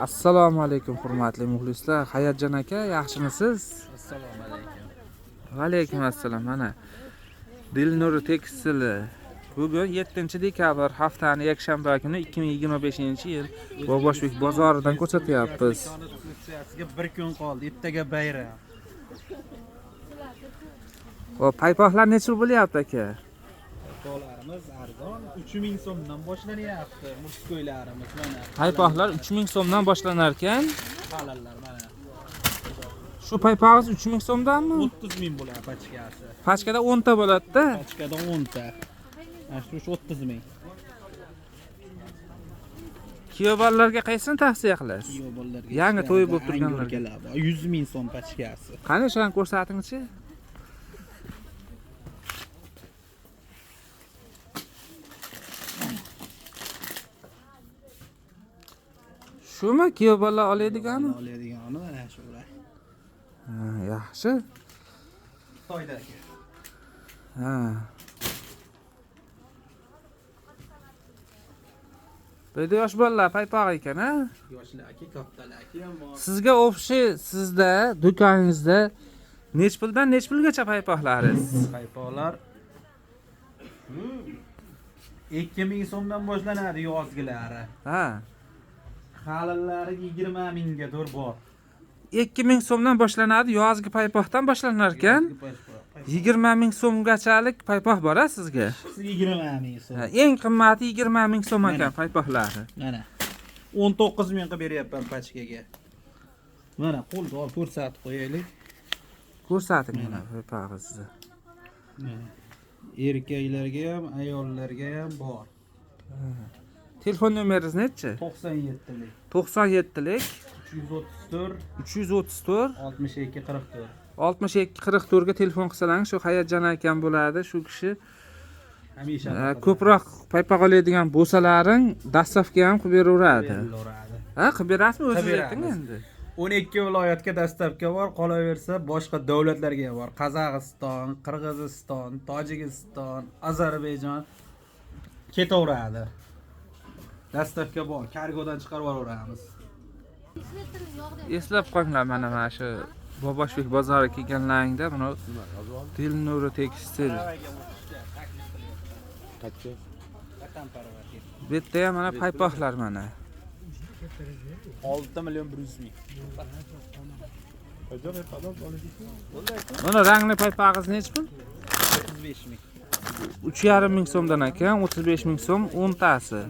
Assalomu alaykum hurmatli muxlislar. Hayatjon aka, yaxshimisiz? Assalomu alaykum. Va alaykum assalom. Mana Dilnur tekstili. Bugun 7-dekabr haftaning yakshanba kuni 2025-yil Boboshbek bozoridan ko'rsatyapmiz. Konstitutsiyasiga 1 kun qoldi. Ertaga bayram. Hop, paypoqlar necha bo'lyapti aka? Paypoqlarimiz arzon 3000 so'mdan boshlanyapti. Murskoylarimiz mana. Paypoqlar 3000 so'mdan boshlanar ekan. Halallar mana. Shu paypog'ingiz 3000 so'mdanmi? 30.000 bo'ladi pachkasi. Pachkada 10 ta bo'ladi-da. Pachkada 10 ta. Mana shu 30.000. Kuyov bolalarga qaysini tavsiya qilasiz? Kuyov bolalarga. Yangi to'y bo'lib turganlarga. 100.000 so'm pachkasi. Qani shuni ko'rsatingchi? Shumi kuyov bola oladiganmi? Oladiganini mana shular. Ha, yaxshi. Xitoydagi. Ha. Beda yosh bolalar paypoq ekan, ha? Yoshlarki, kattalarki ham bor. Sizga sizda do'koningizda nech puldan nech pulgacha paypoqlaringiz? Paypoqlar 2000 so'mdan boshlanadi yozgilari. Ha. Qalillari 20 minggadir bor. 2000 so'mdan boshlanadi, yozgi paypoqdan boshlanar ekan. 20 ming so'mgachalik paypoq bor-a sizga? 20 ming so'm. Eng qimmati 20 ming so'm ekan paypoqlari. Mana 19 ming qilib beryapman pachkaga. Mana qo'lga olib ko'rsatib qo'yaylik. Ko'rsating mana paypog'ingizni. Erkaklarga ham, ayollarga ham bor. Telefon nomeringiz nechi? 97lik 97lik 334 334 62 44. 62-44 ga telefon qilsalaringiz shu Hayatjon akam bo'ladi. Shu kishi Hamisha ko'proq paypoq oladigan bo'lsalaring dastavka ham qilib beraveradi. Ha, qilib berasizmi o'zingiz ayting endi? 12 viloyatga dastavka bor, qolaversa boshqa davlatlarga bor. Qozog'iston, Qirg'iziston, Tojikiston, Ozarbayjon ketaveradi. Dastavka bor, kargodan chiqarib yuboramiz. Eslab qolinglar mana shu Boboshbek bozoriga kelganlaringda buni Dilnur tekstil. Bu yerda ham mana paypoqlar mana. 6 million 100 ming. Mana rangli paypog'ingiz necha pul? 35 ming. 3,5 ming so'mdan ekan, 35 ming so'm 10 tasi.